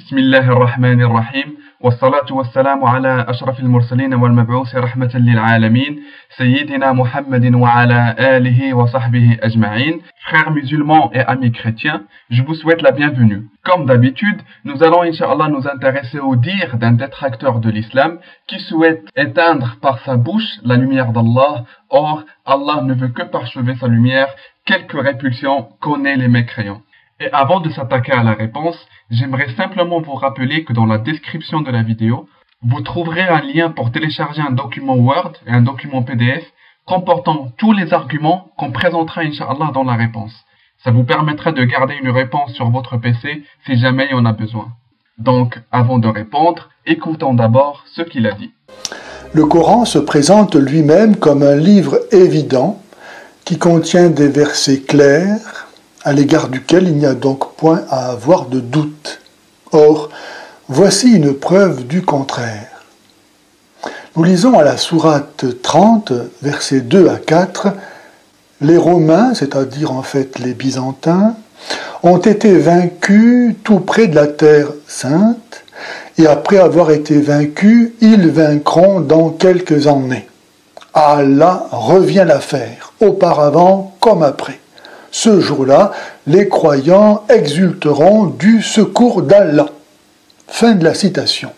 بسم الله الرحمن الرحيم والصلاة والسلام على أشرف المرسلين والمبعوث رحمة للعالمين سيدنا محمد وعلى آله وصحبه أجمعين. Frères musulmans et amis chrétiens, je vous souhaite la bienvenue. Comme d'habitude, nous allons Inch'Allah nous intéresser au dire d'un détracteur de l'islam qui souhaite éteindre par sa bouche la lumière d'Allah. Or, Allah ne veut que parchever sa lumière, quelque répulsion connaît les mécréants. Et avant de s'attaquer à la réponse, j'aimerais simplement vous rappeler que dans la description de la vidéo, vous trouverez un lien pour télécharger un document Word et un document PDF comportant tous les arguments qu'on présentera Inch'Allah dans la réponse. Ça vous permettra de garder une réponse sur votre PC si jamais il y en a besoin. Donc, avant de répondre, écoutons d'abord ce qu'il a dit. Le Coran se présente lui-même comme un livre évident qui contient des versets clairs, à l'égard duquel il n'y a donc point à avoir de doute. Or, voici une preuve du contraire. Nous lisons à la sourate 30, versets 2 à 4, « Les Romains, c'est-à-dire en fait les Byzantins, ont été vaincus tout près de la terre sainte, et après avoir été vaincus, ils vaincront dans quelques années. À Allah revient l'affaire, auparavant comme après. Ce jour-là, les croyants exulteront du secours d'Allah. » Fin de la citation.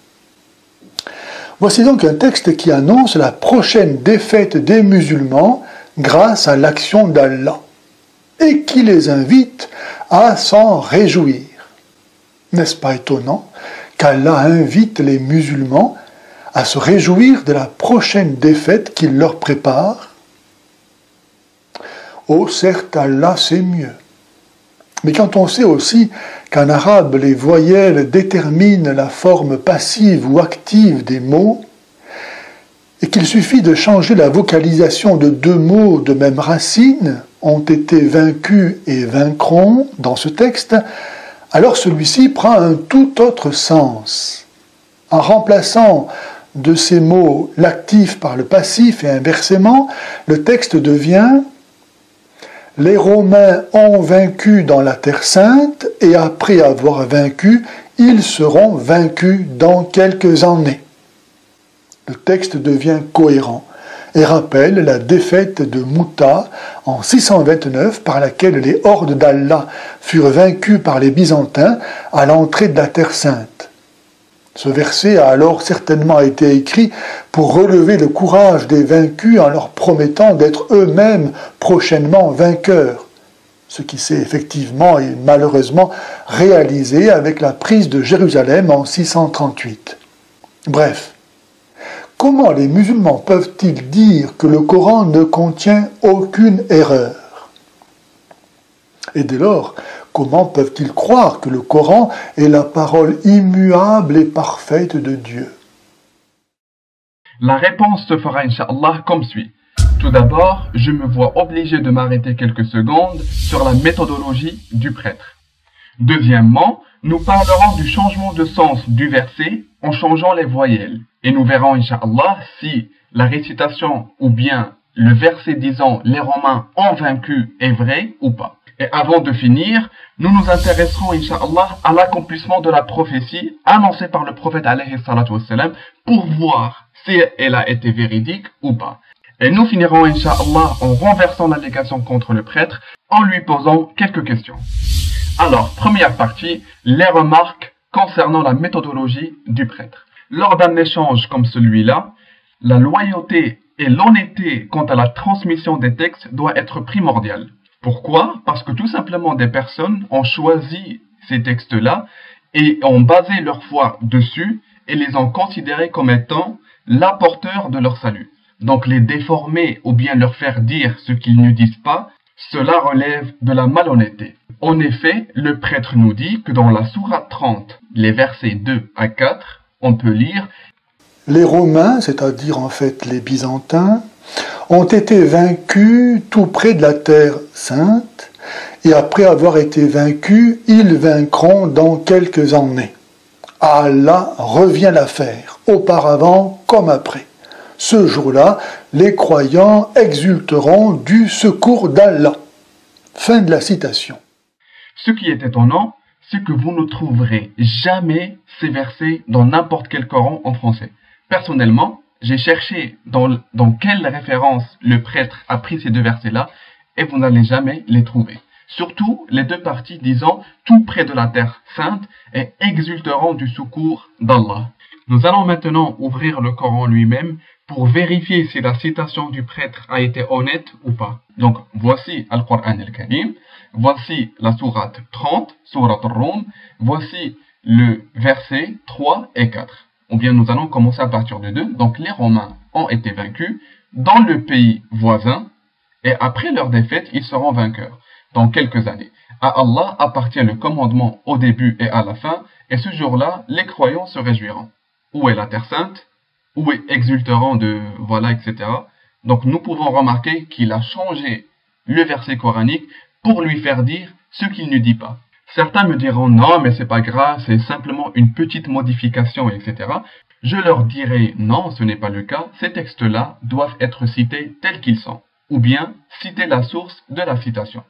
Voici donc un texte qui annonce la prochaine défaite des musulmans grâce à l'action d'Allah et qui les invite à s'en réjouir. N'est-ce pas étonnant qu'Allah invite les musulmans à se réjouir de la prochaine défaite qu'il leur prépare? Oh, certes, Allah sait mieux. Mais quand on sait aussi qu'en arabe, les voyelles déterminent la forme passive ou active des mots, et qu'il suffit de changer la vocalisation de deux mots de même racine, ont été vaincus et vaincront, dans ce texte, alors celui-ci prend un tout autre sens. En remplaçant de ces mots l'actif par le passif et inversement, le texte devient « Les Romains ont vaincu dans la Terre Sainte, et après avoir vaincu, ils seront vaincus dans quelques années. » Le texte devient cohérent et rappelle la défaite de Mouta en 629 par laquelle les hordes d'Allah furent vaincues par les Byzantins à l'entrée de la Terre Sainte. Ce verset a alors certainement été écrit pour relever le courage des vaincus en leur promettant d'être eux-mêmes prochainement vainqueurs, ce qui s'est effectivement et malheureusement réalisé avec la prise de Jérusalem en 638. Bref, comment les musulmans peuvent-ils dire que le Coran ne contient aucune erreur? Et dès lors, comment peuvent-ils croire que le Coran est la parole immuable et parfaite de Dieu? La réponse se fera Inch'Allah comme suit. Tout d'abord, je me vois obligé de m'arrêter quelques secondes sur la méthodologie du prêtre. Deuxièmement, nous parlerons du changement de sens du verset en changeant les voyelles. Et nous verrons Inch'Allah si la récitation ou bien le verset disant « les Romains ont vaincu » est vrai ou pas. Et avant de finir, nous nous intéresserons, Inch'Allah, à l'accomplissement de la prophétie annoncée par le prophète alayhi salatu wassalam pour voir si elle a été véridique ou pas. Et nous finirons, Inch'Allah, en renversant l'allégation contre le prêtre en lui posant quelques questions. Alors, première partie, les remarques concernant la méthodologie du prêtre. Lors d'un échange comme celui-là, la loyauté et l'honnêteté quant à la transmission des textes doit être primordiale. Pourquoi? Parce que tout simplement des personnes ont choisi ces textes-là et ont basé leur foi dessus et les ont considérés comme étant l'apporteur de leur salut. Donc les déformer ou bien leur faire dire ce qu'ils ne disent pas, cela relève de la malhonnêteté. En effet, le prêtre nous dit que dans la sourate 30, les versets 2 à 4, on peut lire « Les Romains, c'est-à-dire en fait les Byzantins, ont été vaincus tout près de la terre sainte, et après avoir été vaincus, ils vaincront dans quelques années. À Allah revient l'affaire, auparavant comme après. Ce jour-là, les croyants exulteront du secours d'Allah. » Fin de la citation. Ce qui est étonnant, c'est que vous ne trouverez jamais ces versets dans n'importe quel Coran en français. Personnellement, j'ai cherché dans quelle référence le prêtre a pris ces deux versets-là et vous n'allez jamais les trouver. Surtout les deux parties disant tout près de la terre sainte et exulteront du secours d'Allah. Nous allons maintenant ouvrir le Coran lui-même pour vérifier si la citation du prêtre a été honnête ou pas. Donc voici Al-Qur'an al-Karim, voici la sourate 30, sourate Ar-Rum, voici le verset 3 et 4. Ou bien nous allons commencer à partir de 2. Donc les Romains ont été vaincus dans le pays voisin et après leur défaite, ils seront vainqueurs dans quelques années. À Allah appartient le commandement au début et à la fin et ce jour-là, les croyants se réjouiront. Où est la Terre Sainte? Où est exulteront de voilà, etc. Donc nous pouvons remarquer qu'il a changé le verset coranique pour lui faire dire ce qu'il ne dit pas. Certains me diront non, mais c'est pas grave, c'est simplement une petite modification, etc. Je leur dirai non, ce n'est pas le cas. Ces textes-là doivent être cités tels qu'ils sont, ou bien citer la source de la citation.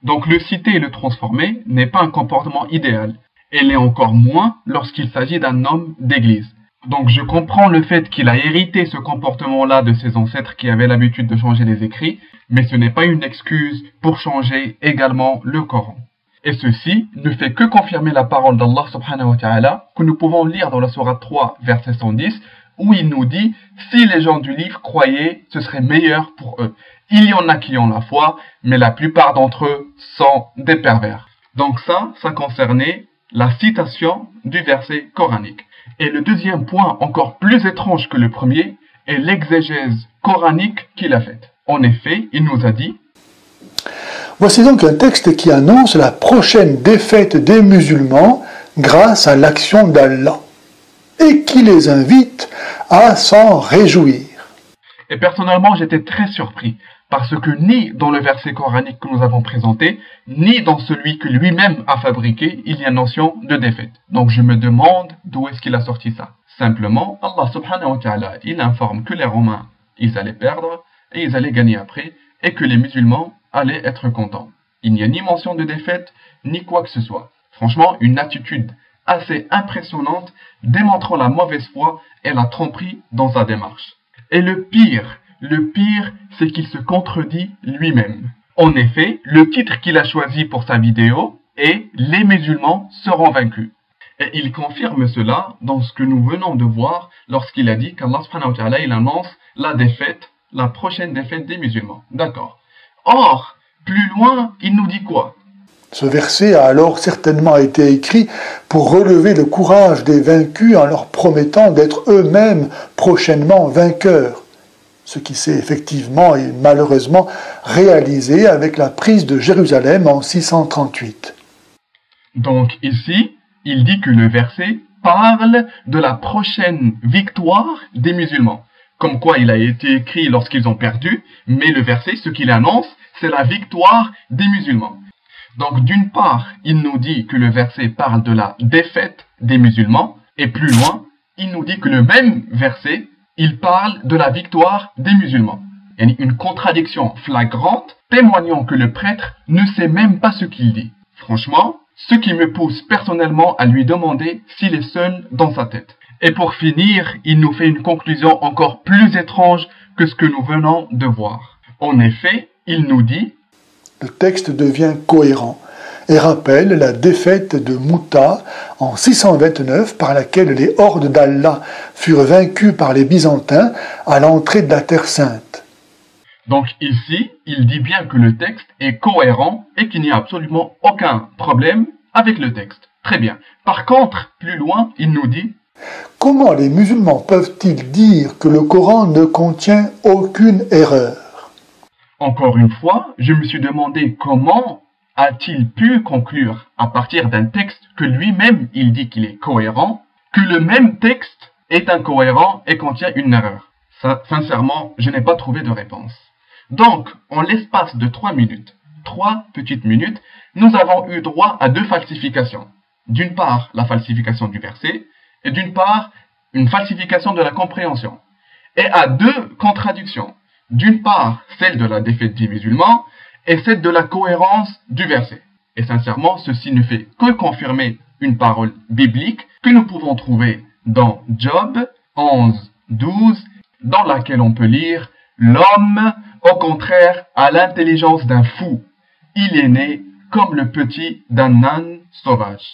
Donc le citer et le transformer n'est pas un comportement idéal, et l'est encore moins lorsqu'il s'agit d'un homme d'église. Donc je comprends le fait qu'il a hérité ce comportement-là de ses ancêtres qui avaient l'habitude de changer les écrits, mais ce n'est pas une excuse pour changer également le Coran. Et ceci ne fait que confirmer la parole d'Allah subhanahu wa ta'ala que nous pouvons lire dans la sourate 3, verset 110, où il nous dit « Si les gens du livre croyaient, ce serait meilleur pour eux. Il y en a qui ont la foi, mais la plupart d'entre eux sont des pervers. » Donc ça concernait la citation du verset coranique. Et le deuxième point, encore plus étrange que le premier, est l'exégèse coranique qu'il a faite. En effet, il nous a dit: voici donc un texte qui annonce la prochaine défaite des musulmans grâce à l'action d'Allah et qui les invite à s'en réjouir. Et personnellement, j'étais très surpris parce que ni dans le verset coranique que nous avons présenté, ni dans celui que lui-même a fabriqué, il y a notion de défaite. Donc je me demande d'où est-ce qu'il a sorti ça. Simplement, Allah subhanahu wa ta'ala, il informe que les Romains, ils allaient perdre et ils allaient gagner après, et que les musulmans allaient être contents. Il n'y a ni mention de défaite, ni quoi que ce soit. Franchement, une attitude assez impressionnante, démontrant la mauvaise foi et la tromperie dans sa démarche. Et le pire, c'est qu'il se contredit lui-même. En effet, le titre qu'il a choisi pour sa vidéo est « Les musulmans seront vaincus ». Et il confirme cela dans ce que nous venons de voir lorsqu'il a dit qu'Allah subhanahu wa ta'ala, il annonce la défaite, la prochaine défaite des musulmans. D'accord. Or, plus loin, il nous dit quoi? Ce verset a alors certainement été écrit pour relever le courage des vaincus en leur promettant d'être eux-mêmes prochainement vainqueurs. Ce qui s'est effectivement et malheureusement réalisé avec la prise de Jérusalem en 638. Donc ici, il dit que le verset parle de la prochaine victoire des musulmans. Comme quoi il a été écrit lorsqu'ils ont perdu, mais le verset, ce qu'il annonce, c'est la victoire des musulmans. Donc d'une part, il nous dit que le verset parle de la défaite des musulmans, et plus loin, il nous dit que le même verset, il parle de la victoire des musulmans. Il y a une contradiction flagrante, témoignant que le prêtre ne sait même pas ce qu'il dit. Franchement, ce qui me pousse personnellement à lui demander s'il est seul dans sa tête. Et pour finir, il nous fait une conclusion encore plus étrange que ce que nous venons de voir. En effet, il nous dit: le texte devient cohérent et rappelle la défaite de Mouta en 629 par laquelle les hordes d'Allah furent vaincues par les Byzantins à l'entrée de la Terre Sainte. Donc ici, il dit bien que le texte est cohérent et qu'il n'y a absolument aucun problème avec le texte. Très bien. Par contre, plus loin, il nous dit: comment les musulmans peuvent-ils dire que le Coran ne contient aucune erreur? Encore une fois, je me suis demandé comment a-t-il pu conclure à partir d'un texte que lui-même il dit qu'il est cohérent, que le même texte est incohérent et contient une erreur. Ça, sincèrement, je n'ai pas trouvé de réponse. Donc, en l'espace de 3 petites minutes, nous avons eu droit à 2 falsifications. D'une part, la falsification du verset, et d'une part, une falsification de la compréhension. Et à 2 contradictions. D'une part, celle de la défaite des musulmans, et celle de la cohérence du verset. Et sincèrement, ceci ne fait que confirmer une parole biblique que nous pouvons trouver dans Job 11, 12, dans laquelle on peut lire « L'homme, au contraire, a l'intelligence d'un fou. Il est né comme le petit d'un âne sauvage. »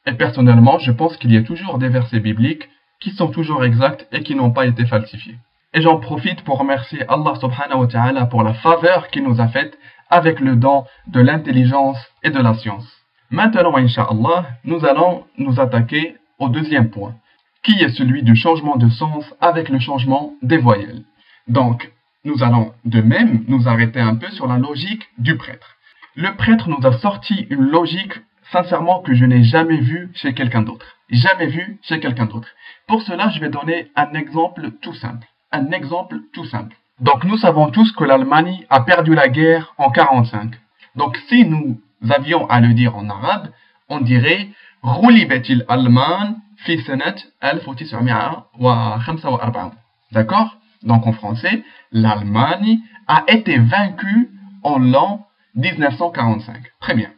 Et personnellement, je pense qu'il y a toujours des versets bibliques qui sont toujours exacts et qui n'ont pas été falsifiés. Et j'en profite pour remercier Allah subhanahu wa ta'ala pour la faveur qu'il nous a faite avec le don de l'intelligence et de la science. Maintenant, Inch'Allah, nous allons nous attaquer au deuxième point, qui est celui du changement de sens avec le changement des voyelles. Donc, nous allons de même nous arrêter un peu sur la logique du prêtre. Le prêtre nous a sorti une logique, sincèrement, que je n'ai jamais vue chez quelqu'un d'autre. Jamais vue chez quelqu'un d'autre. Pour cela, je vais donner un exemple tout simple. Un exemple tout simple. Donc, nous savons tous que l'Allemagne a perdu la guerre en 1945. Donc, si nous avions à le dire en arabe, on dirait « Ghulibatil Alman fi sanat 1945 ». D'accord? Donc, en français, l'Allemagne a été vaincue en l'an 1945. Très bien.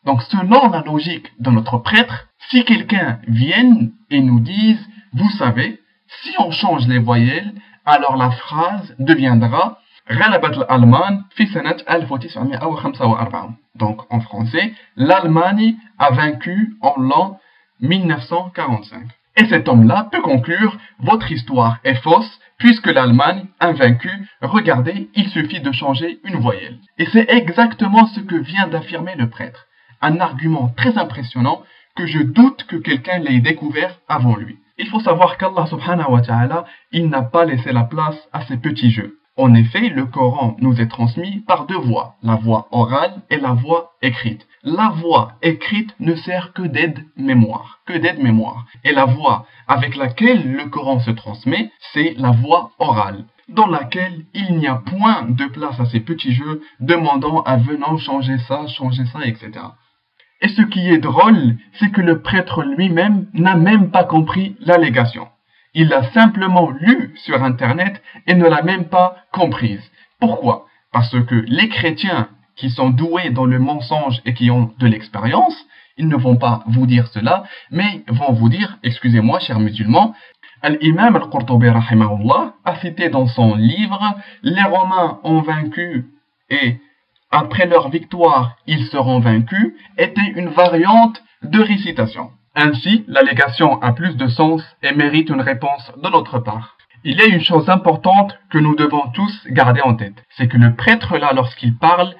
Donc, selon la logique de notre prêtre, si quelqu'un vient et nous dise « Vous savez, si on change les voyelles, alors la phrase deviendra غلبت الألمان في سنة 1945. Donc en français, l'Allemagne a vaincu en l'an 1945. Et cet homme-là peut conclure, votre histoire est fausse, puisque l'Allemagne a vaincu, regardez, il suffit de changer une voyelle. Et c'est exactement ce que vient d'affirmer le prêtre. Un argument très impressionnant que je doute que quelqu'un l'ait découvert avant lui. Il faut savoir qu'Allah subhanahu wa ta'ala, il n'a pas laissé la place à ces petits jeux. En effet, le Coran nous est transmis par deux voies, la voie orale et la voie écrite. La voie écrite ne sert que d'aide-mémoire, Et la voie avec laquelle le Coran se transmet, c'est la voie orale, dans laquelle il n'y a point de place à ces petits jeux demandant à venant changer ça, etc. Et ce qui est drôle, c'est que le prêtre lui-même n'a même pas compris l'allégation. Il l'a simplement lu sur Internet et ne l'a même pas comprise. Pourquoi? Parce que les chrétiens qui sont doués dans le mensonge et qui ont de l'expérience, ils ne vont pas vous dire cela, mais vont vous dire, excusez-moi, chers musulmans, Al-Imam Al-Qurtubi rahimahullah a cité dans son livre « Les Romains ont vaincu et après leur victoire, ils seront vaincus » était une variante de récitation. Ainsi, l'allégation a plus de sens et mérite une réponse de notre part. Il y a une chose importante que nous devons tous garder en tête. C'est que le prêtre là, lorsqu'il parle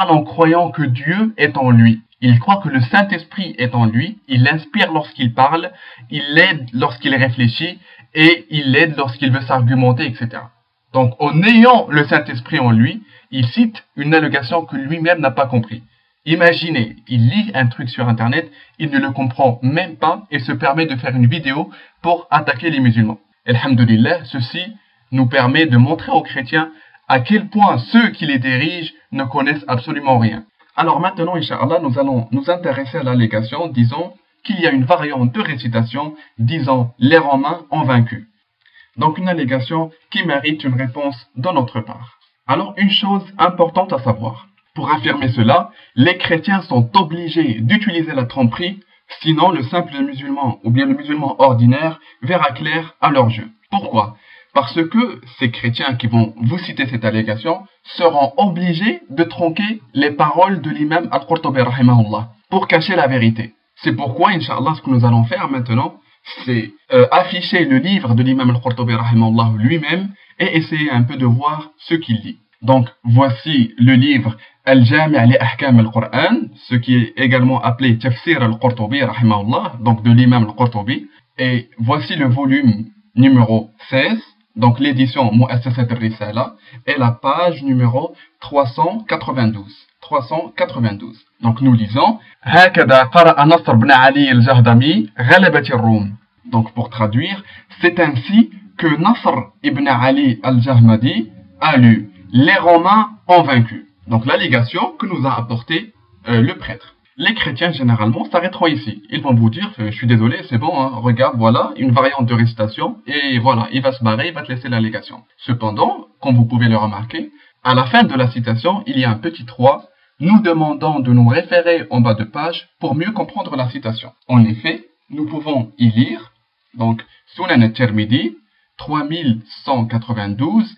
en croyant que Dieu est en lui. Il croit que le Saint-Esprit est en lui, il l'inspire lorsqu'il parle, il l'aide lorsqu'il réfléchit et il l'aide lorsqu'il veut s'argumenter, etc. Donc, en ayant le Saint-Esprit en lui, il cite une allégation que lui-même n'a pas compris. Imaginez, il lit un truc sur Internet, il ne le comprend même pas et se permet de faire une vidéo pour attaquer les musulmans. Alhamdulillah, ceci nous permet de montrer aux chrétiens à quel point ceux qui les dirigent ne connaissent absolument rien. Alors maintenant, Inch'Allah, nous allons nous intéresser à l'allégation, disons qu'il y a une variante de récitation, disant les Romains ont vaincu. Donc une allégation qui mérite une réponse de notre part. Alors une chose importante à savoir. Pour affirmer cela, les chrétiens sont obligés d'utiliser la tromperie, sinon le simple musulman ou bien le musulman ordinaire verra clair à leur jeu. Pourquoi? Parce que ces chrétiens qui vont vous citer cette allégation seront obligés de tronquer les paroles de l'imam Al-Qurtubi rahimahullah pour cacher la vérité. C'est pourquoi, Inch'Allah, ce que nous allons faire maintenant, c'est afficher le livre de l'imam Al-Qurtubi rahimahullah lui-même et essayer un peu de voir ce qu'il dit. Donc, voici le livre Al-Jami' li Ahkam al-Qur'an, ce qui est également appelé Tafsir al-Qurtubi rahimahullah, donc de l'imam Al-Qurtubi. Et voici le volume numéro 16, donc l'édition Mu'assasat al-Risala, et la page numéro 392. Donc nous lisons Hakada qara'a Nasr ibn Ali al-Jahdami ghalabat al-Rum. Donc pour traduire, c'est ainsi que Nasr ibn Ali al-Jahmadi a lu les Romains ont vaincu. Donc l'allégation que nous a apporté le prêtre. Les chrétiens généralement s'arrêteront ici. Ils vont vous dire, je suis désolé, c'est bon, hein, regarde, voilà, une variante de récitation, et voilà, il va se barrer, il va te laisser l'allégation. Cependant, comme vous pouvez le remarquer, à la fin de la citation, il y a un petit 3, nous demandons de nous référer en bas de page pour mieux comprendre la citation. En effet, nous pouvons y lire, donc, Sunan al-Tirmidhi, 3192,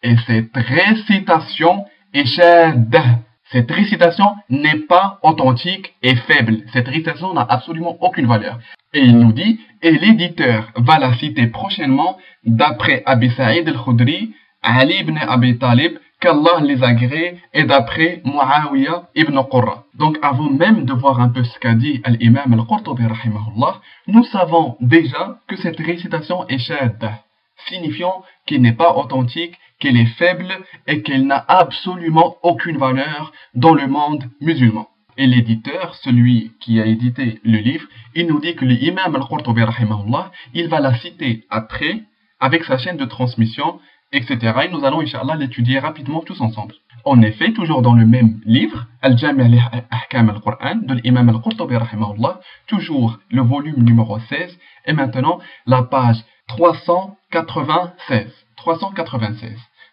et cette récitation est shadda. Cette récitation n'est pas authentique et faible. Cette récitation n'a absolument aucune valeur. Et il nous dit, et l'éditeur va la citer prochainement d'après Abi Sa'id al-Khudri, Ali ibn Abi Talib, qu'Allah les agrée, et d'après Muawiyah ibn Qurra. Donc avant même de voir un peu ce qu'a dit l'imam al-Qurtubi rahimahullah, nous savons déjà que cette récitation est shadda, signifiant qu'elle n'est pas authentique, qu'elle est faible et qu'elle n'a absolument aucune valeur dans le monde musulman. Et l'éditeur, celui qui a édité le livre, il nous dit que l'imam al-Qurtubi rahimahullah, il va la citer après, avec sa chaîne de transmission, etc. Et nous allons, Inch'Allah, l'étudier rapidement tous ensemble. En effet, toujours dans le même livre, Al-Jami' al-Ahkam al-Qur'an, de l'imam al-Qurtubi rahimahullah, toujours le volume numéro 16, et maintenant la page 396. 396.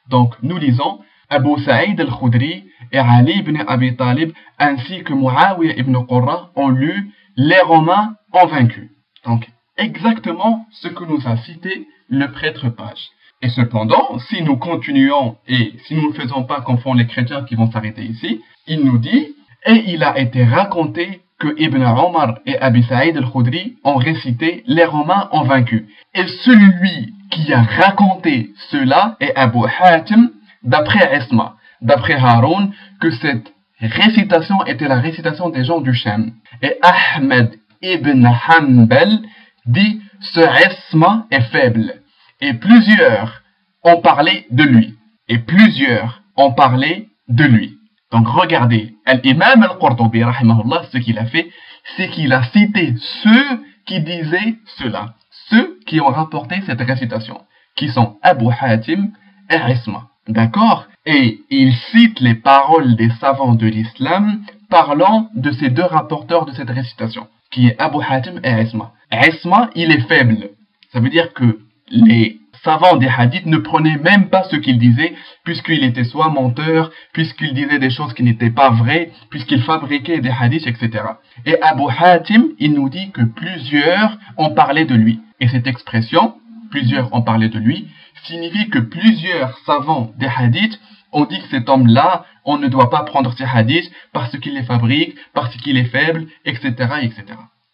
Donc, nous lisons Abu Sa'id al-Khudri et Ali ibn Abi Talib ainsi que Muawiyah ibn Qurra ont lu les Romains ont vaincu. Donc, exactement ce que nous a cité le prêtre page. Et cependant, si nous continuons et si nous ne faisons pas comme font les chrétiens qui vont s'arrêter ici, il nous dit et il a été raconté que Ibn Omar et Abi Sa'id al-Khudri ont récité les Romains ont vaincu. Et celui qui a raconté cela est Abu Hatim, d'après Isma, d'après Haroun, que cette récitation était la récitation des gens du Sham. Et Ahmed ibn Hanbal dit ce Isma est faible. Et plusieurs ont parlé de lui. Et plusieurs ont parlé de lui. Donc regardez, l'imam al-Qurtubi, rahimahullah, ce qu'il a fait, c'est qu'il a cité ceux qui disaient cela. Ceux qui ont rapporté cette récitation, qui sont Abu Hatim et Isma. D'accord? Et il cite les paroles des savants de l'islam parlant de ces deux rapporteurs de cette récitation, qui est Abu Hatim et Isma. Isma, il est faible. Ça veut dire que les savants des hadiths ne prenaient même pas ce qu'il disait, puisqu'il était soit menteur, puisqu'il disait des choses qui n'étaient pas vraies, puisqu'il fabriquait des hadiths, etc. Et Abu Hatim, il nous dit que plusieurs ont parlé de lui. Et cette expression, plusieurs ont parlé de lui, signifie que plusieurs savants des hadiths ont dit que cet homme-là, on ne doit pas prendre ses hadiths parce qu'il les fabrique, parce qu'il est faible, etc., etc.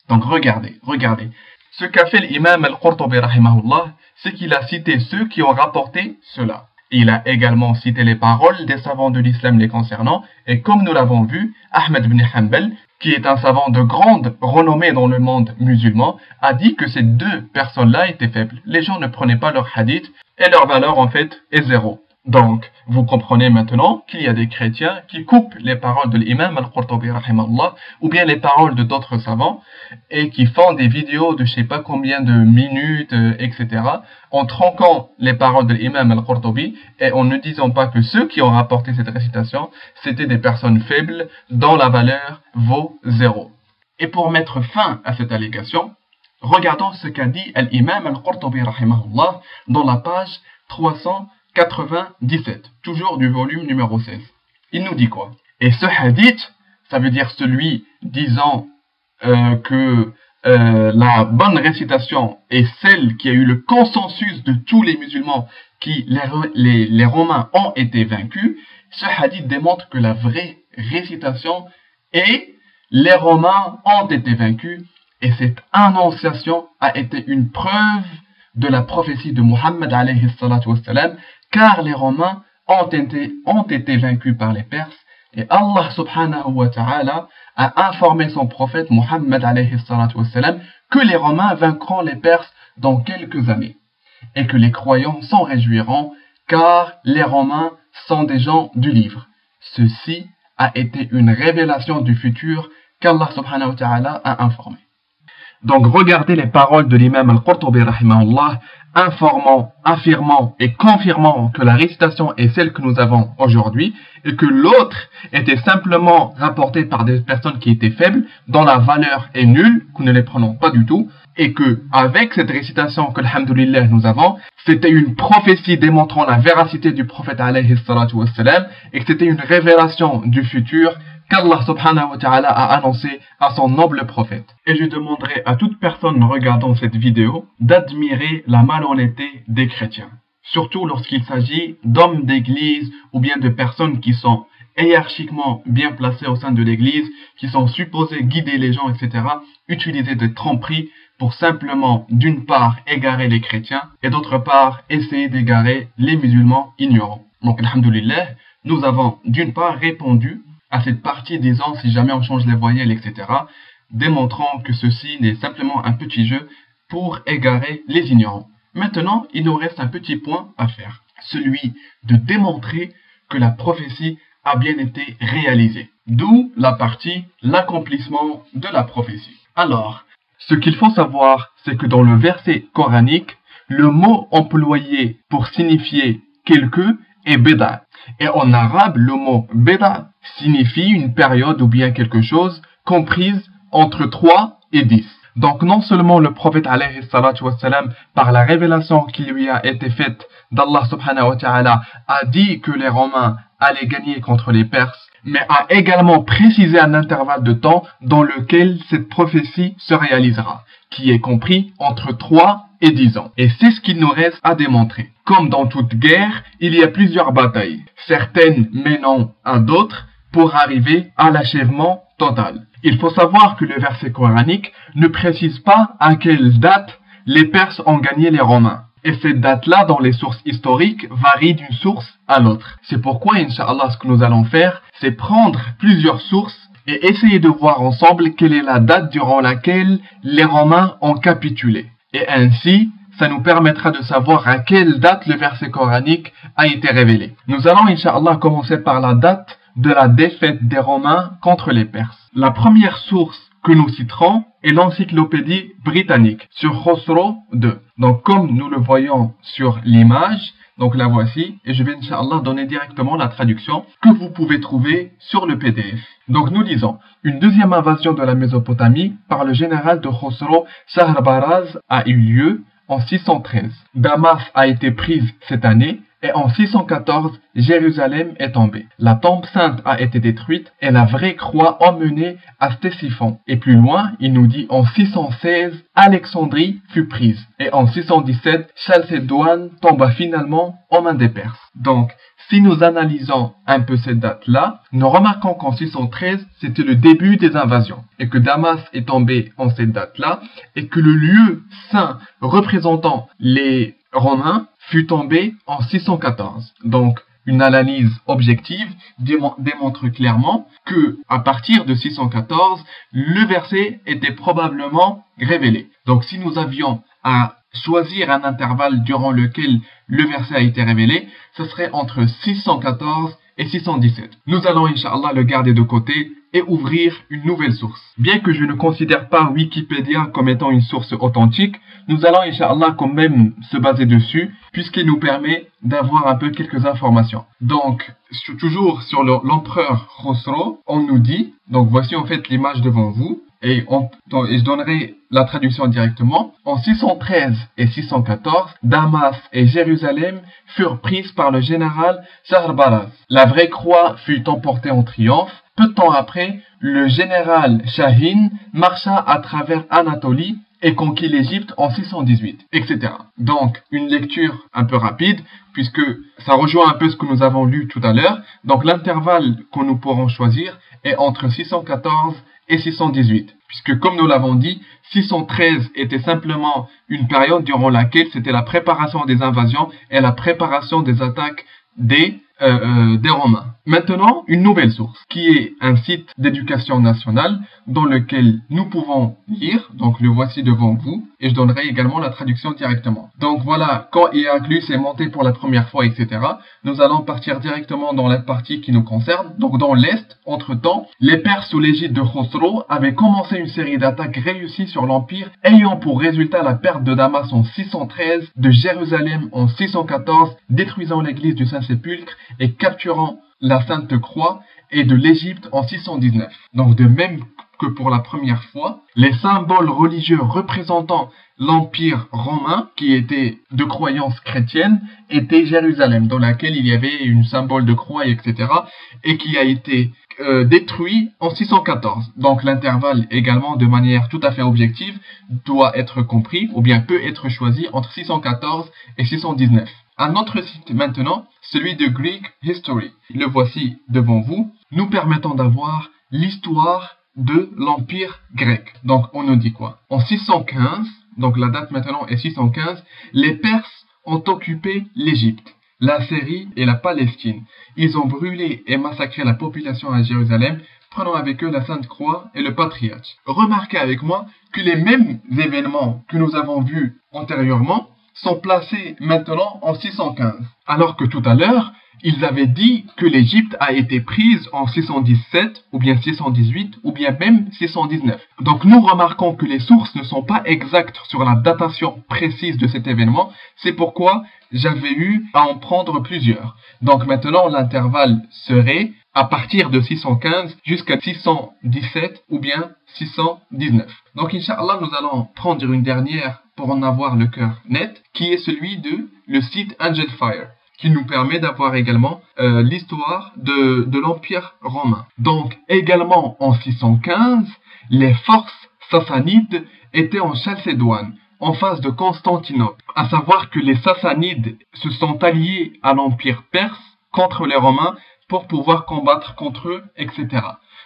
Donc regardez. Ce qu'a fait l'imam al-Qurtubi rahimahullah, c'est qu'il a cité ceux qui ont rapporté cela. Il a également cité les paroles des savants de l'islam les concernant, et comme nous l'avons vu, Ahmed ibn Hanbal, qui est un savant de grande renommée dans le monde musulman, a dit que ces deux personnes-là étaient faibles. Les gens ne prenaient pas leur hadith, et leur valeur en fait est zéro. Donc, vous comprenez maintenant qu'il y a des chrétiens qui coupent les paroles de l'imam al-Qurtubi rahimahullah ou bien les paroles de d'autres savants et qui font des vidéos de je sais pas combien de minutes, etc. en tronquant les paroles de l'imam al-Qurtubi et en ne disant pas que ceux qui ont rapporté cette récitation, c'était des personnes faibles dont la valeur vaut zéro. Et pour mettre fin à cette allégation, regardons ce qu'a dit l'imam al-Qurtubi rahimahullah dans la page 397, toujours du volume numéro 16. Il nous dit quoi? Et ce hadith, ça veut dire celui disant que la bonne récitation est celle qui a eu le consensus de tous les musulmans qui les Romains ont été vaincus. Ce hadith démontre que la vraie récitation est les Romains ont été vaincus et cette annonciation a été une preuve de la prophétie de Muhammad alayhi salatu wassalam, car les Romains ont été vaincus par les Perses et Allah subhanahu wa ta'ala a informé son prophète Muhammad alayhi salatu wassalam que les Romains vaincront les Perses dans quelques années et que les croyants s'en réjouiront car les Romains sont des gens du livre. Ceci a été une révélation du futur qu'Allah subhanahu wa ta'ala a informé. Donc regardez les paroles de l'imam al-Qurtubi rahimahullah, informant, affirmant et confirmant que la récitation est celle que nous avons aujourd'hui et que l'autre était simplement rapportée par des personnes qui étaient faibles, dont la valeur est nulle, que nous ne les prenons pas du tout, et que avec cette récitation que alhamdoulilah nous avons, c'était une prophétie démontrant la véracité du prophète alayhi salatu wassalam et que c'était une révélation du futur qu'Allah subhanahu wa ta'ala a annoncé à son noble prophète. Et je demanderai à toute personne regardant cette vidéo d'admirer la malhonnêteté des chrétiens, surtout lorsqu'il s'agit d'hommes d'église ou bien de personnes qui sont hiérarchiquement bien placées au sein de l'église, qui sont supposées guider les gens, etc., utiliser des tromperies pour simplement, d'une part, égarer les chrétiens et d'autre part, essayer d'égarer les musulmans ignorants. Donc, alhamdoulilah, nous avons d'une part répondu à cette partie disant si jamais on change les voyelles, etc., démontrant que ceci n'est simplement un petit jeu pour égarer les ignorants. Maintenant, il nous reste un petit point à faire, celui de démontrer que la prophétie a bien été réalisée. D'où la partie l'accomplissement de la prophétie. Alors, ce qu'il faut savoir, c'est que dans le verset coranique, le mot employé pour signifier quelque est bida. Et en arabe, le mot bida signifie une période ou bien quelque chose comprise entre 3 et 10. Donc non seulement le prophète alayhi salatu wassalam, par la révélation qui lui a été faite d'Allah subhanahu wa ta'ala, a dit que les Romains allaient gagner contre les Perses, mais a également précisé un intervalle de temps dans lequel cette prophétie se réalisera, qui est compris entre 3 et 10 ans. Et c'est ce qu'il nous reste à démontrer. Comme dans toute guerre, il y a plusieurs batailles, certaines menant à d'autres pour arriver à l'achèvement total. Il faut savoir que le verset coranique ne précise pas à quelle date les Perses ont gagné les Romains. Et cette date-là, dans les sources historiques, varie d'une source à l'autre. C'est pourquoi, Inch'Allah, ce que nous allons faire, c'est prendre plusieurs sources et essayer de voir ensemble quelle est la date durant laquelle les Romains ont capitulé. Et ainsi, ça nous permettra de savoir à quelle date le verset coranique a été révélé. Nous allons, Inch'Allah, commencer par la date de la défaite des Romains contre les Perses. La première source que nous citerons est l'encyclopédie britannique sur Khosrow II. Donc comme nous le voyons sur l'image, donc la voici, et je vais Inch'Allah donner directement la traduction que vous pouvez trouver sur le PDF. Donc nous lisons, une deuxième invasion de la Mésopotamie par le général de Khosrow, Shahrabaraz, a eu lieu en 613. Damas a été prise cette année, et en 614, Jérusalem est tombée. La tombe sainte a été détruite et la vraie croix emmenée à Ctésiphon. Et plus loin, il nous dit en 616, Alexandrie fut prise. Et en 617, Chalcédoine tomba finalement aux mains des Perses. Donc, si nous analysons un peu cette date-là, nous remarquons qu'en 613, c'était le début des invasions. Et que Damas est tombé en cette date-là. Et que le lieu saint représentant les Romains fut tombé en 614. Donc, une analyse objective démontre clairement que, à partir de 614, le verset était probablement révélé. Donc, si nous avions à choisir un intervalle durant lequel le verset a été révélé, ce serait entre 614 et 617. Nous allons, Inch'Allah, le garder de côté et ouvrir une nouvelle source. Bien que je ne considère pas Wikipédia comme étant une source authentique, nous allons, Inch'Allah, quand même se baser dessus, puisqu'il nous permet d'avoir un peu quelques informations. Donc, toujours sur l'empereur Khosrow, on nous dit, donc voici en fait l'image devant vous, et je donnerai la traduction directement. En 613 et 614, Damas et Jérusalem furent prises par le général Shahrabaraz. La vraie croix fut emportée en triomphe. Peu de temps après, le général Shahin marcha à travers Anatolie et conquit l'Égypte en 618, etc. Donc, une lecture un peu rapide, puisque ça rejoint un peu ce que nous avons lu tout à l'heure. Donc, l'intervalle que nous pourrons choisir est entre 614 et 618, puisque comme nous l'avons dit, 613 était simplement une période durant laquelle c'était la préparation des invasions et la préparation des attaques des Romains. Maintenant, une nouvelle source, qui est un site d'éducation nationale dans lequel nous pouvons lire, donc le voici devant vous, et je donnerai également la traduction directement. Donc voilà, quand Héraclius est monté pour la première fois, etc., nous allons partir directement dans la partie qui nous concerne. Donc dans l'Est, entre-temps, les Perses sous l'égide de Khosrow avaient commencé une série d'attaques réussies sur l'Empire, ayant pour résultat la perte de Damas en 613, de Jérusalem en 614, détruisant l'église du Saint-Sépulcre et capturant la Sainte Croix, et de l'Égypte en 619. Donc de même que pour la première fois, Les symboles religieux représentant l'Empire romain, qui était de croyance chrétienne, était Jérusalem, dans laquelle il y avait une symbole de croix, etc., et qui a été détruit en 614. Donc l'intervalle également, de manière tout à fait objective, doit être compris, ou bien peut être choisi entre 614 et 619. Un autre site maintenant, celui de Greek History. Le voici devant vous, nous permettant d'avoir l'histoire de l'Empire grec. Donc on nous dit quoi? En 615, donc la date maintenant est 615, les Perses ont occupé l'Égypte, la Syrie et la Palestine. Ils ont brûlé et massacré la population à Jérusalem, prenant avec eux la Sainte Croix et le Patriarche. Remarquez avec moi que les mêmes événements que nous avons vus antérieurement sont placés maintenant en 615. Alors que tout à l'heure, ils avaient dit que l'Égypte a été prise en 617, ou bien 618, ou bien même 619. Donc nous remarquons que les sources ne sont pas exactes sur la datation précise de cet événement. C'est pourquoi j'avais eu à en prendre plusieurs. Donc maintenant, l'intervalle serait à partir de 615 jusqu'à 617 ou bien 619. Donc Inch'Allah, nous allons prendre une dernière pour en avoir le cœur net, qui est celui de le site Angel Fire, qui nous permet d'avoir également l'histoire de l'Empire romain. Donc également en 615, les forces sassanides étaient en Chalcédoine, en face de Constantinople. À savoir que les Sassanides se sont alliés à l'Empire perse contre les Romains pour pouvoir combattre contre eux, etc.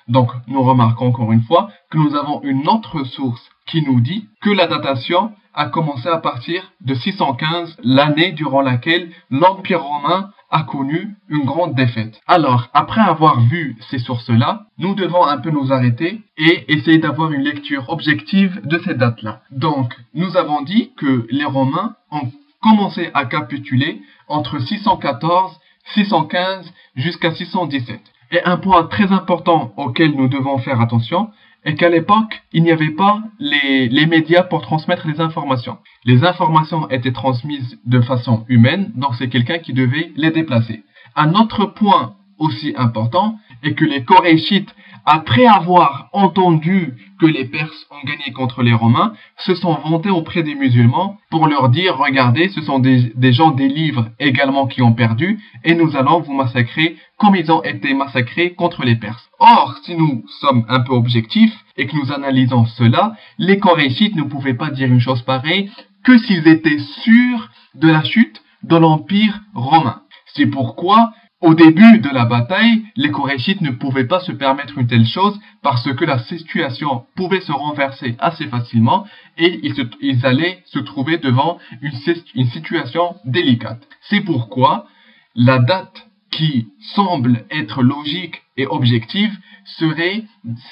Donc nous remarquons encore une fois que nous avons une autre source qui nous dit que la datation a commencé à partir de 615, l'année durant laquelle l'Empire romain a connu une grande défaite. Alors, après avoir vu ces sources-là, nous devons un peu nous arrêter et essayer d'avoir une lecture objective de ces dates-là. Donc, nous avons dit que les Romains ont commencé à capituler entre 614, 615 jusqu'à 617. Et un point très important auquel nous devons faire attention est qu'à l'époque, il n'y avait pas les médias pour transmettre les informations. Les informations étaient transmises de façon humaine, donc c'est quelqu'un qui devait les déplacer. Un autre point aussi important est que les Korachites, après avoir entendu que les Perses ont gagné contre les Romains, se sont vantés auprès des musulmans pour leur dire « Regardez, ce sont des gens des livres également qui ont perdu et nous allons vous massacrer comme ils ont été massacrés contre les Perses. » Or, si nous sommes un peu objectifs et que nous analysons cela, les Korachites ne pouvaient pas dire une chose pareille que s'ils étaient sûrs de la chute de l'Empire romain. C'est pourquoi au début de la bataille, les Korachites ne pouvaient pas se permettre une telle chose parce que la situation pouvait se renverser assez facilement et ils allaient se trouver devant une situation délicate. C'est pourquoi la date qui semble être logique et objective serait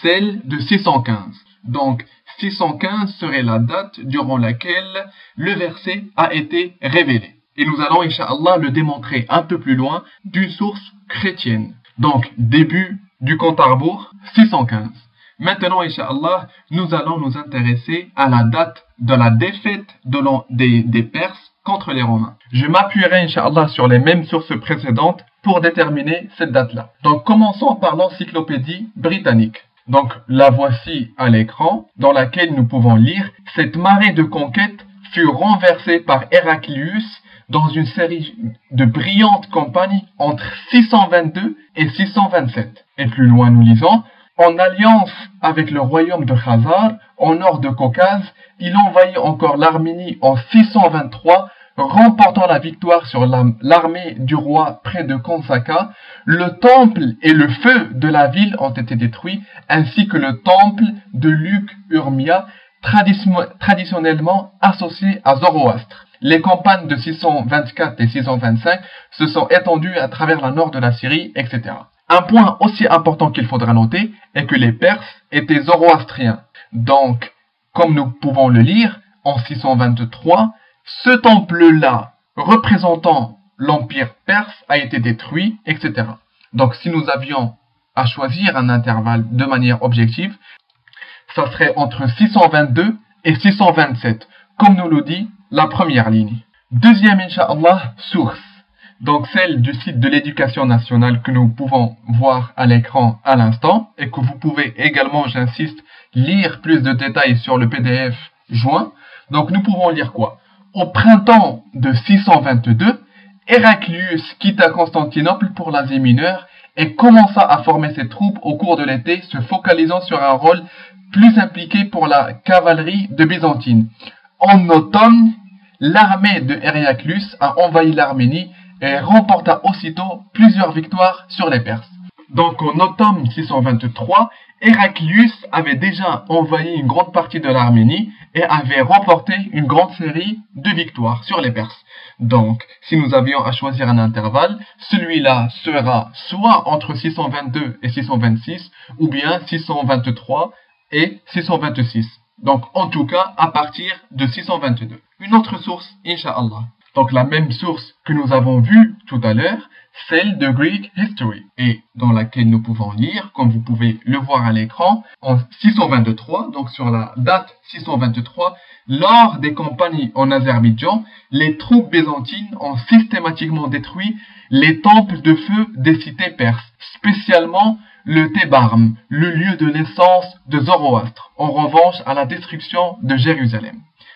celle de 615. Donc 615 serait la date durant laquelle le verset a été révélé. Et nous allons, Inch'Allah, le démontrer un peu plus loin d'une source chrétienne. Donc, début du compte à rebours, 615. Maintenant, Inch'Allah, nous allons nous intéresser à la date de la défaite des Perses contre les Romains. Je m'appuierai, Inch'Allah, sur les mêmes sources précédentes pour déterminer cette date-là. Donc, commençons par l'encyclopédie britannique. Donc, la voici à l'écran, dans laquelle nous pouvons lire « Cette marée de conquête fut renversée par Héraclius dans une série de brillantes campagnes entre 622 et 627. » Et plus loin nous lisons « En alliance avec le royaume de Khazar, au nord de Caucase, il envahit encore l'Arménie en 623, remportant la victoire sur l'armée du roi près de Kansaka. Le temple et le feu de la ville ont été détruits, ainsi que le temple de Luc Urmia, traditionnellement associé à Zoroastre. Les campagnes de 624 et 625 se sont étendues à travers la nord de la Syrie, etc. Un point aussi important qu'il faudra noter est que les Perses étaient zoroastriens. Donc, comme nous pouvons le lire, en 623, ce temple-là, représentant l'Empire perse, a été détruit, etc. Donc, si nous avions à choisir un intervalle de manière objective, ça serait entre 622 et 627, comme nous le dit la première ligne. Deuxième, Inch'Allah, source. donc celle du site de l'éducation nationale que nous pouvons voir à l'écran à l'instant et que vous pouvez également, j'insiste, lire plus de détails sur le PDF joint. Donc nous pouvons lire quoi? Au printemps de 622, Héraclius quitta Constantinople pour l'Asie mineure et commença à former ses troupes au cours de l'été, se focalisant sur un rôle plus impliqué pour la cavalerie de Byzantine. En automne, l'armée de Héraclius a envahi l'Arménie et remporta aussitôt plusieurs victoires sur les Perses. Donc en automne 623, Héraclius avait déjà envahi une grande partie de l'Arménie et avait remporté une grande série de victoires sur les Perses. Donc, si nous avions à choisir un intervalle, celui-là sera soit entre 622 et 626, ou bien 623 et 626. Donc, en tout cas, à partir de 622. Une autre source, Inch'Allah. Donc, la même source que nous avons vue tout à l'heure, celle de Greek History, et dans laquelle nous pouvons lire, comme vous pouvez le voir à l'écran, en 623, donc sur la date 623, lors des campagnes en Azerbaïdjan, les troupes byzantines ont systématiquement détruit les temples de feu des cités perses, spécialement le Thébarme, le lieu de naissance de Zoroastre, en revanche à la destruction de Jérusalem.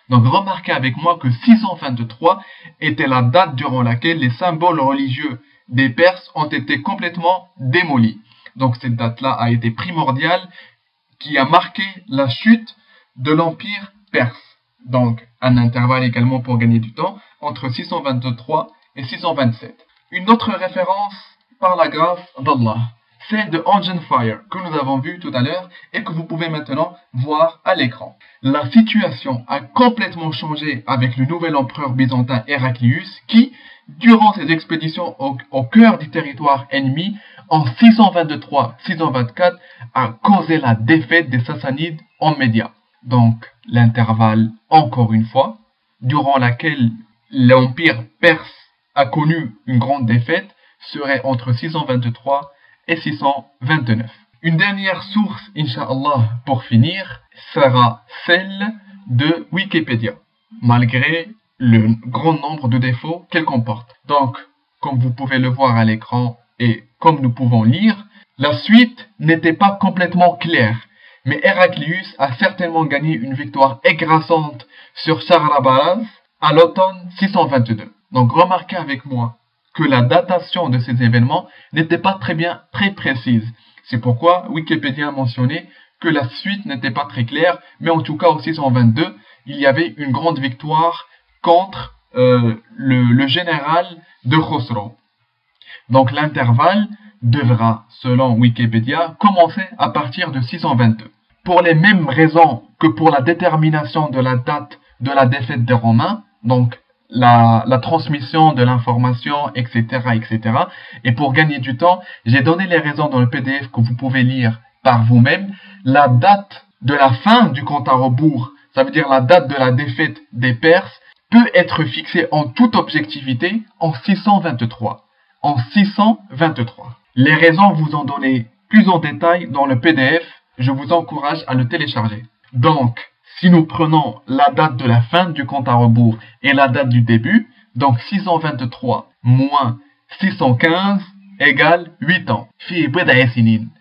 Donc remarquez avec moi que 623 était la date durant laquelle les symboles religieux des Perses ont été complètement démolis. Donc cette date-là a été primordiale, qui a marqué la chute de l'Empire perse. Donc un intervalle également pour gagner du temps entre 623 et 627. Une autre référence par la grâce d'Allah, celle de Engine Fire que nous avons vu tout à l'heure et que vous pouvez maintenant voir à l'écran. La situation a complètement changé avec le nouvel empereur byzantin Héraclius qui, durant ses expéditions au cœur du territoire ennemi, en 623-624, a causé la défaite des Sassanides en Média. Donc, l'intervalle, encore une fois, durant laquelle l'empire perse a connu une grande défaite, serait entre 623 et 629. Une dernière source, Inch'Allah, pour finir, sera celle de Wikipédia, malgré le grand nombre de défauts qu'elle comporte. Donc, comme vous pouvez le voir à l'écran et comme nous pouvons lire, la suite n'était pas complètement claire, mais Héraclius a certainement gagné une victoire écrasante sur Charabaraz à l'automne 622. Donc, remarquez avec moi que la datation de ces événements n'était pas très précise. C'est pourquoi Wikipédia a mentionné que la suite n'était pas très claire, mais en tout cas au 622, il y avait une grande victoire contre le général de Khosrow. Donc l'intervalle devra, selon Wikipédia, commencer à partir de 622. Pour les mêmes raisons que pour la détermination de la date de la défaite des Romains, donc la transmission de l'information, etc., etc. Et pour gagner du temps, j'ai donné les raisons dans le PDF que vous pouvez lire par vous-même. La date de la fin du compte à rebours, ça veut dire la date de la défaite des Perses, peut être fixée en toute objectivité en 623. En 623. Les raisons vous en données plus en détail dans le PDF. Je vous encourage à le télécharger. Donc, si nous prenons la date de la fin du compte à rebours et la date du début, donc 623 moins 615 égale 8 ans.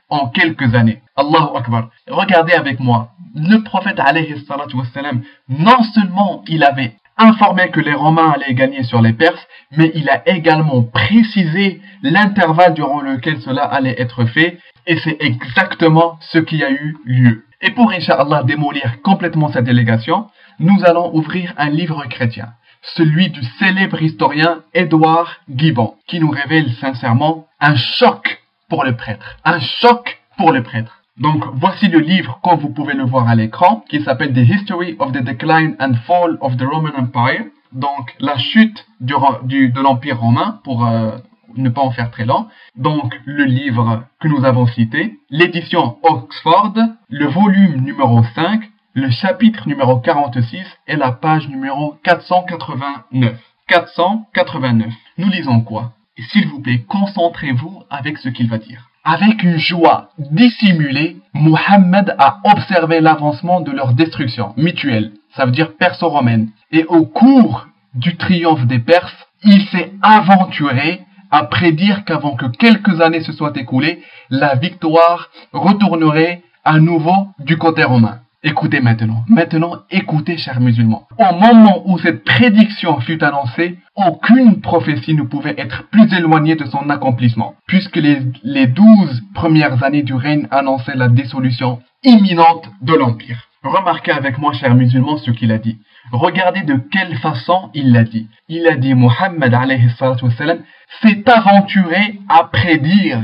En quelques années. Allahu Akbar. Regardez avec moi. Le prophète alayhi salatu wassalam, non seulement il avait informé que les Romains allaient gagner sur les Perses, mais il a également précisé l'intervalle durant lequel cela allait être fait, et c'est exactement ce qui a eu lieu. Et pour, Inch'Allah, démolir complètement cette délégation, nous allons ouvrir un livre chrétien, celui du célèbre historien Édouard Gibbon, qui nous révèle sincèrement un choc pour le prêtre. Un choc pour le prêtre. Donc, voici le livre, comme vous pouvez le voir à l'écran, qui s'appelle The History of the Decline and Fall of the Roman Empire. Donc, la chute de l'Empire romain, pour ne pas en faire très lent. Donc, le livre que nous avons cité, l'édition Oxford, le volume numéro 5, le chapitre numéro 46 et la page numéro 489. 489. Nous lisons quoi? Et s'il vous plaît, concentrez-vous avec ce qu'il va dire. Avec une joie dissimulée, Muhammad a observé l'avancement de leur destruction mutuelle, ça veut dire perso-romaine. Et au cours du triomphe des Perses, il s'est aventuré à prédire qu'avant que quelques années se soient écoulées, la victoire retournerait à nouveau du côté romain. Écoutez maintenant. Maintenant, écoutez, chers musulmans. Au moment où cette prédiction fut annoncée, aucune prophétie ne pouvait être plus éloignée de son accomplissement, puisque les 12 premières années du règne annonçaient la dissolution imminente de l'Empire. Remarquez avec moi, chers musulmans, ce qu'il a dit. Regardez de quelle façon il l'a dit. Il a dit, Muhammad alayhi salatu wassalam s'est aventuré à prédire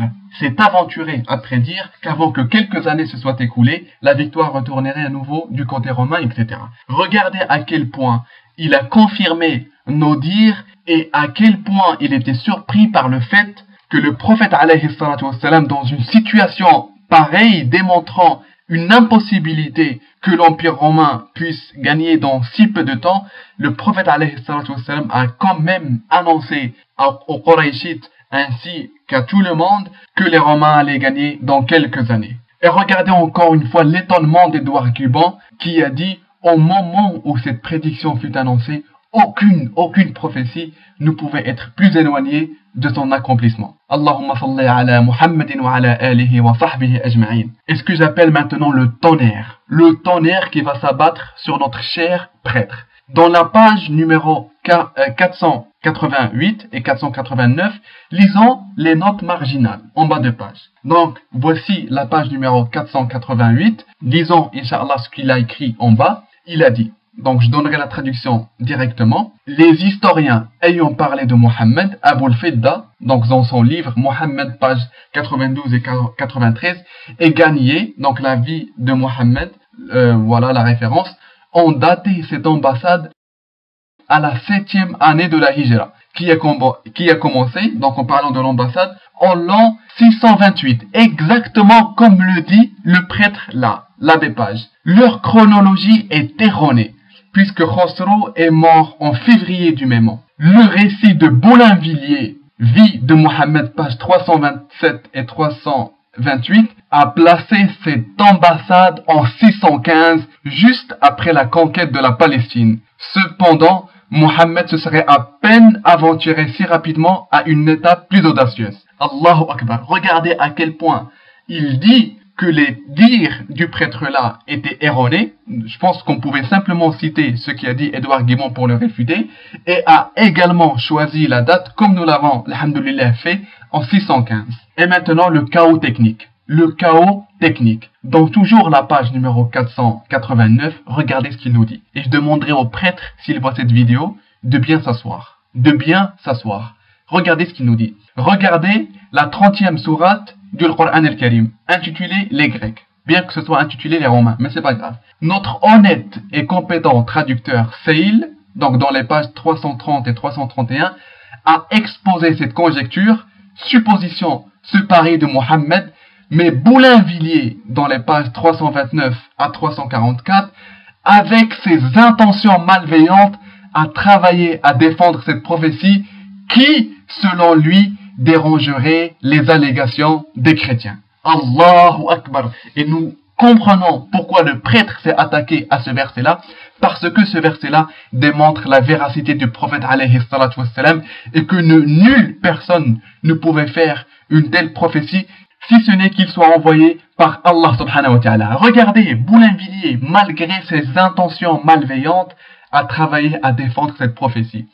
qu'avant que quelques années se soient écoulées, la victoire retournerait à nouveau du côté romain, etc. Regardez à quel point il a confirmé nos dires et à quel point il était surpris par le fait que le prophète alayhi salatu wassalam, dans une situation pareille, démontrant une impossibilité que l'Empire romain puisse gagner dans si peu de temps, le prophète alayhi salatu wassalam a quand même annoncé aux Qurayshites ainsi qu'à tout le monde que les Romains allaient gagner dans quelques années. Et regardez encore une fois l'étonnement d'Édouard Cuban qui a dit au moment où cette prédiction fut annoncée, aucune prophétie ne pouvait être plus éloignée de son accomplissement. Allahumma salli ala Muhammadin wa ala alihi wa sahbihi ajma'in. Et ce que j'appelle maintenant le tonnerre qui va s'abattre sur notre cher prêtre. Dans la page numéro 488 et 489, lisons les notes marginales en bas de page. Donc, voici la page numéro 488. Lisons, Inch'Allah, ce qu'il a écrit en bas. Il a dit, donc je donnerai la traduction directement. Les historiens ayant parlé de Mohammed, Abul Fidda, donc dans son livre Mohammed, page 92 et 93, et Gagné, donc la vie de Mohammed, voilà la référence, ont daté cette ambassade à la 7e année de la Hijra, qui a commencé, donc en parlant de l'ambassade, en l'an 628, exactement comme le dit le prêtre là, l'abbé Page. Leur chronologie est erronée, puisque Khosrow est mort en février du même an. Le récit de Boulainvilliers, vie de Mohammed, page 327 et 328, a placé cette ambassade en 615, juste après la conquête de la Palestine. Cependant, Mohammed se serait à peine aventuré si rapidement à une étape plus audacieuse. Allahu Akbar. Regardez à quel point il dit que les dires du prêtre-là étaient erronés. Je pense qu'on pouvait simplement citer ce qu'a dit Édouard Guimond pour le réfuter, et a également choisi la date, comme nous l'avons, alhamdoulilah, fait en 615. Et maintenant, le chaos technique. Le chaos technique. Dans toujours la page numéro 489, regardez ce qu'il nous dit. Et je demanderai au prêtre, s'il voit cette vidéo, de bien s'asseoir. De bien s'asseoir. Regardez ce qu'il nous dit. Regardez la 30e sourate du Coran al-Karim, intitulée Les Grecs. Bien que ce soit intitulé les Romains, mais c'est pas grave. Notre honnête et compétent traducteur Seil, donc dans les pages 330 et 331, a exposé cette conjecture, supposition ce pari de Mohammed, mais Boulainvilliers, dans les pages 329 à 344, avec ses intentions malveillantes, a travaillé à défendre cette prophétie qui, selon lui, dérangerait les allégations des chrétiens. Allahu Akbar. Et nous comprenons pourquoi le prêtre s'est attaqué à ce verset-là, parce que ce verset-là démontre la véracité du prophète alayhi salatu wassalam, et que nulle personne ne pouvait faire une telle prophétie si ce n'est qu'il soit envoyé par Allah subhanahu wa ta'ala. Regardez, Boulainvilliers, malgré ses intentions malveillantes, a travaillé à défendre cette prophétie.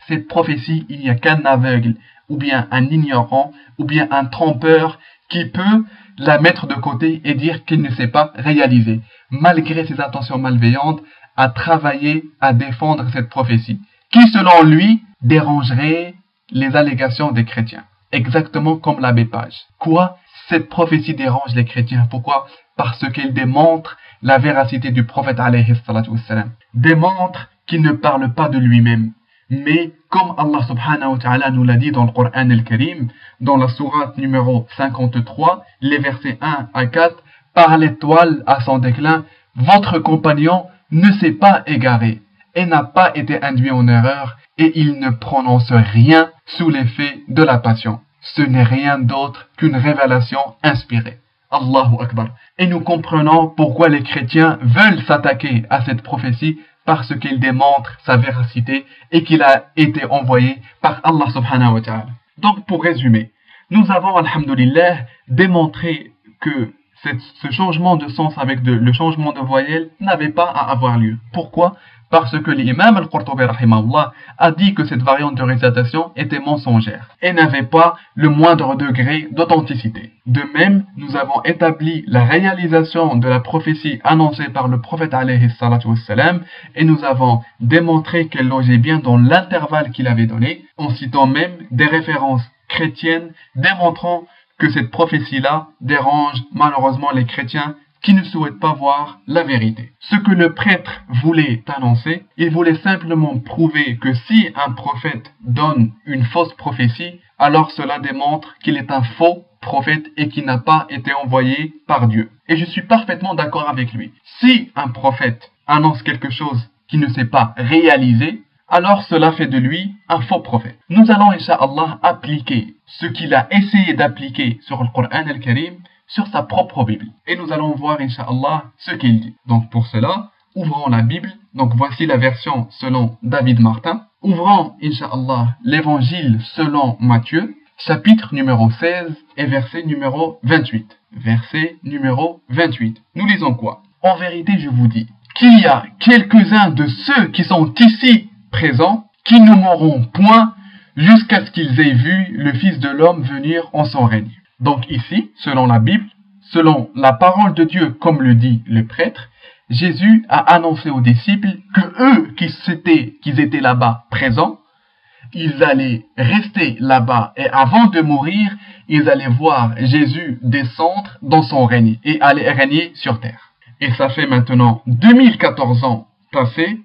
Cette prophétie, il n'y a qu'un aveugle, ou bien un ignorant, ou bien un trompeur qui peut la mettre de côté et dire qu'il ne s'est pas réalisé. Malgré ses intentions malveillantes, a travaillé à défendre cette prophétie, qui selon lui dérangerait les allégations des chrétiens. Exactement comme l'abbé Page. Quoi? Cette prophétie dérange les chrétiens. Pourquoi? Parce qu'elle démontre la véracité du prophète alayhi salatu wassalam. Démontre qu'il ne parle pas de lui-même. Mais comme Allah subhanahu wa ta'ala nous l'a dit dans le Coran al-Karim, dans la sourate numéro 53, les versets 1 à 4, par l'étoile à son déclin, votre compagnon ne s'est pas égaré et n'a pas été induit en erreur, et il ne prononce rien sous l'effet de la passion. Ce n'est rien d'autre qu'une révélation inspirée. Allahu Akbar. Et nous comprenons pourquoi les chrétiens veulent s'attaquer à cette prophétie, parce qu'il démontre sa véracité et qu'il a été envoyé par Allah subhanahu wa ta'ala. Donc pour résumer, nous avons, alhamdulillah, démontré que ce changement de sens avec le changement de voyelle n'avait pas à avoir lieu. Pourquoi? Parce que l'imam al-Qurtubi rahimahullah a dit que cette variante de récitation était mensongère et n'avait pas le moindre degré d'authenticité. De même, nous avons établi la réalisation de la prophétie annoncée par le prophète alayhi salatu wassalam et nous avons démontré qu'elle logeait bien dans l'intervalle qu'il avait donné, en citant même des références chrétiennes démontrant que cette prophétie-là dérange malheureusement les chrétiens qui ne souhaitent pas voir la vérité. Ce que le prêtre voulait annoncer, il voulait simplement prouver que si un prophète donne une fausse prophétie, alors cela démontre qu'il est un faux prophète et qu'il n'a pas été envoyé par Dieu. Et je suis parfaitement d'accord avec lui. Si un prophète annonce quelque chose qui ne s'est pas réalisé, alors cela fait de lui un faux prophète. Nous allons, incha'Allah, appliquer ce qu'il a essayé d'appliquer sur le Coran al-Karim sur sa propre Bible. Et nous allons voir, incha'Allah, ce qu'il dit. Donc pour cela, ouvrons la Bible. Donc voici la version selon David Martin. Ouvrons, incha'Allah, l'évangile selon Matthieu, chapitre numéro 16 et verset numéro 28. Verset numéro 28. Nous lisons quoi? En vérité, je vous dis qu'il y a quelques-uns de ceux qui sont ici présents qui ne mourront point jusqu'à ce qu'ils aient vu le Fils de l'homme venir en son règne. Donc ici, selon la Bible, selon la parole de Dieu, comme le dit le prêtre, Jésus a annoncé aux disciples que eux qui étaient là-bas présents, ils allaient rester là-bas et avant de mourir, ils allaient voir Jésus descendre dans son règne et aller régner sur terre. Et ça fait maintenant 2014 ans passés,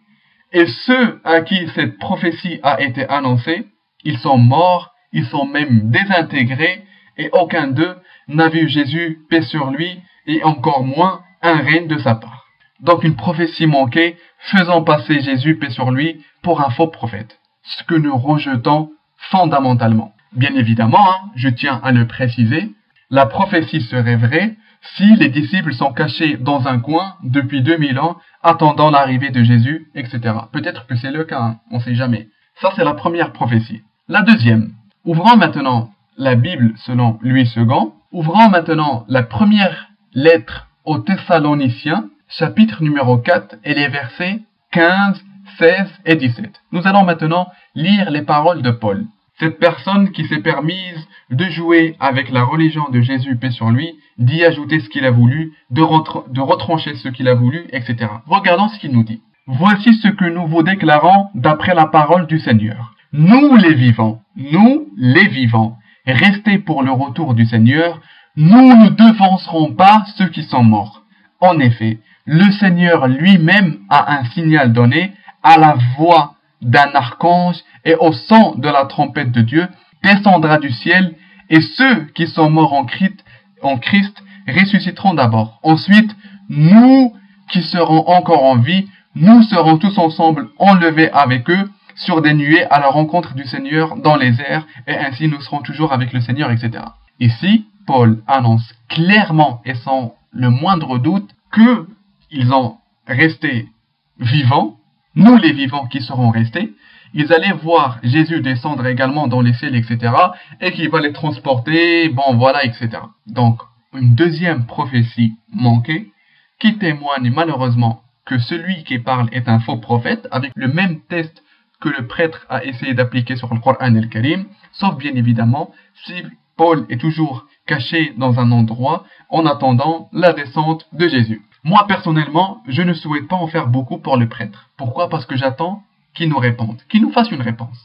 et ceux à qui cette prophétie a été annoncée, ils sont morts, ils sont même désintégrés, et aucun d'eux n'a vu Jésus, paix sur lui, et encore moins un règne de sa part. Donc une prophétie manquée, faisant passer Jésus, paix sur lui, pour un faux prophète. Ce que nous rejetons fondamentalement. Bien évidemment, je tiens à le préciser, la prophétie serait vraie si les disciples sont cachés dans un coin depuis 2000 ans, attendant l'arrivée de Jésus, etc. Peut-être que c'est le cas, on ne sait jamais. Ça, c'est la première prophétie. La deuxième, ouvrons maintenant la Bible selon Louis II, ouvrons maintenant la première lettre aux Thessaloniciens, chapitre numéro 4 et les versets 15, 16 et 17. Nous allons maintenant lire les paroles de Paul. Cette personne qui s'est permise de jouer avec la religion de Jésus, paix sur lui, d'y ajouter ce qu'il a voulu, de retrancher ce qu'il a voulu, etc. Regardons ce qu'il nous dit. Voici ce que nous vous déclarons d'après la parole du Seigneur. Nous les vivants, restez pour le retour du Seigneur, nous ne devancerons pas ceux qui sont morts. En effet, le Seigneur lui-même a un signal donné à la voix d'un archange et au son de la trompette de Dieu, descendra du ciel, et ceux qui sont morts en Christ ressusciteront d'abord. Ensuite, nous qui serons encore en vie, nous serons tous ensemble enlevés avec eux sur des nuées à la rencontre du Seigneur dans les airs, et ainsi nous serons toujours avec le Seigneur, etc. Ici, Paul annonce clairement et sans le moindre doute qu'ils ont resté vivants, nous les vivants qui serons restés, ils allaient voir Jésus descendre également dans les ciels, etc. et qu'il va les transporter, bon voilà, etc. Donc, une deuxième prophétie manquée qui témoigne malheureusement que celui qui parle est un faux prophète avec le même test que le prêtre a essayé d'appliquer sur le Coran al-Karim, sauf bien évidemment si Paul est toujours caché dans un endroit en attendant la descente de Jésus. Moi, personnellement, je ne souhaite pas en faire beaucoup pour le prêtre. Pourquoi? Parce que j'attends qu'il nous réponde, qu'il nous fasse une réponse.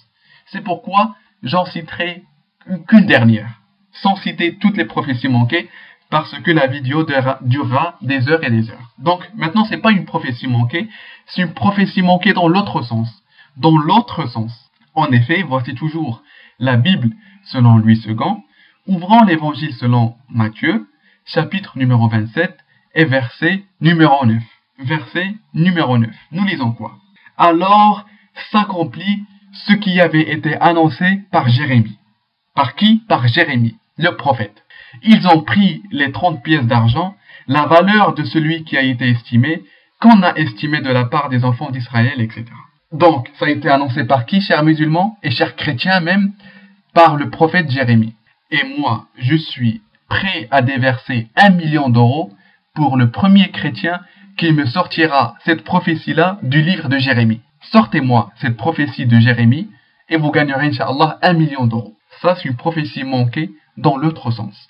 C'est pourquoi j'en citerai qu'une dernière, sans citer toutes les prophéties manquées, parce que la vidéo durera des heures et des heures. Donc, maintenant, c'est pas une prophétie manquée, c'est une prophétie manquée dans l'autre sens. Dans l'autre sens. En effet, voici toujours la Bible selon Louis II, ouvrant l'évangile selon Matthieu, chapitre numéro 27, et verset numéro 9. Verset numéro 9. Nous lisons quoi? Alors s'accomplit ce qui avait été annoncé par Jérémie. Par qui? Par Jérémie, le prophète. Ils ont pris les 30 pièces d'argent, la valeur de celui qui a été estimé, qu'on a estimé de la part des enfants d'Israël, etc. Donc, ça a été annoncé par qui, chers musulmans et chers chrétiens même? Par le prophète Jérémie. Et moi, je suis prêt à déverser 1 million d'euros pour le premier chrétien qui me sortira cette prophétie-là du livre de Jérémie. Sortez-moi cette prophétie de Jérémie et vous gagnerez, Inch'Allah, 1 million d'euros. Ça, c'est une prophétie manquée dans l'autre sens.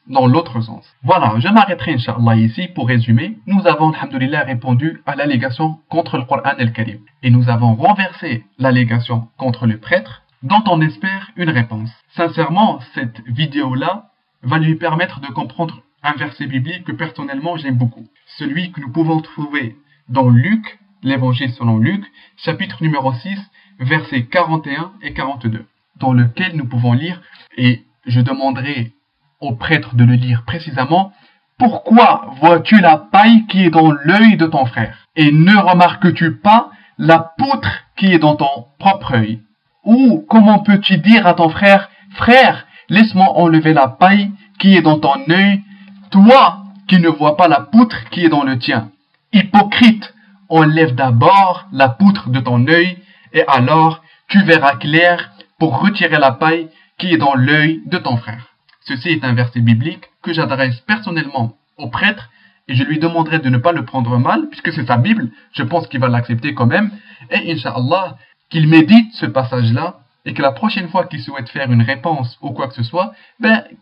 Voilà, je m'arrêterai, Inch'Allah, ici pour résumer. Nous avons, alhamdoulilah, répondu à l'allégation contre le Coran al-Karim. Et nous avons renversé l'allégation contre le prêtre, dont on espère une réponse. Sincèrement, cette vidéo-là va lui permettre de comprendre un verset biblique que personnellement j'aime beaucoup. Celui que nous pouvons trouver dans Luc, l'évangile selon Luc, chapitre numéro 6, versets 41 et 42, dans lequel nous pouvons lire, et je demanderai au prêtre de le lire précisément, « Pourquoi vois-tu la paille qui est dans l'œil de ton frère, et ne remarques-tu pas la poutre qui est dans ton propre œil? Ou comment peux-tu dire à ton frère, « Frère, laisse-moi enlever la paille qui est dans ton œil, toi qui ne vois pas la poutre qui est dans le tien. Hypocrite, enlève d'abord la poutre de ton œil, et alors tu verras clair pour retirer la paille qui est dans l'œil de ton frère. » Ceci est un verset biblique que j'adresse personnellement au prêtre, et je lui demanderai de ne pas le prendre mal, puisque c'est sa Bible, je pense qu'il va l'accepter quand même, et Inch'Allah, qu'il médite ce passage-là, et que la prochaine fois qu'il souhaite faire une réponse ou quoi que ce soit,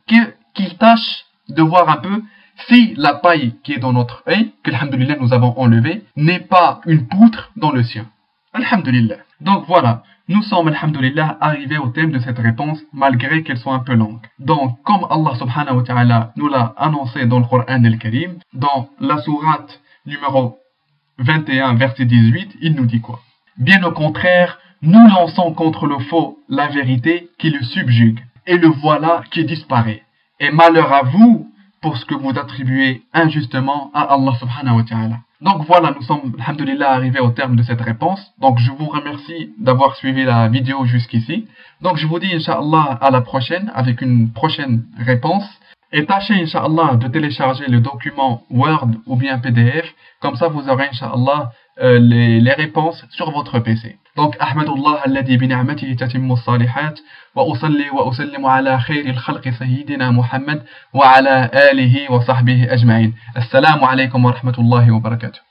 qu'il tâche de voir un peu si la paille qui est dans notre œil, que alhamdoulilah nous avons enlevé, n'est pas une poutre dans le sien. Alhamdoulilah. Donc voilà, nous sommes alhamdoulilah arrivés au thème de cette réponse, malgré qu'elle soit un peu longue. Donc, comme Allah subhanahu wa ta'ala nous l'a annoncé dans le Coran al-Karim, dans la sourate numéro 21, verset 18, il nous dit quoi? Bien au contraire, nous lançons contre le faux la vérité qui le subjugue, et le voilà qui disparaît. Et malheur à vous pour ce que vous attribuez injustement à Allah subhanahu wa ta'ala. Donc voilà, nous sommes, alhamdoulilah, arrivés au terme de cette réponse. Donc je vous remercie d'avoir suivi la vidéo jusqu'ici. Donc je vous dis, Inch'Allah, à la prochaine, avec une prochaine réponse. Et tâchez, Inch'Allah, de télécharger le document Word ou bien PDF. Comme ça, vous aurez, Inch'Allah, les réponses sur votre PC. Donc, Ahmadullah alladhi bi ni'matihi tatimmu as-salihat wa usalli wa usallimu ala khayril khalqi sayyidina Muhammad wa ala alihi wa sahbihi ajma'in. Assalamu alaykum wa rahmatullahi wa barakatuh.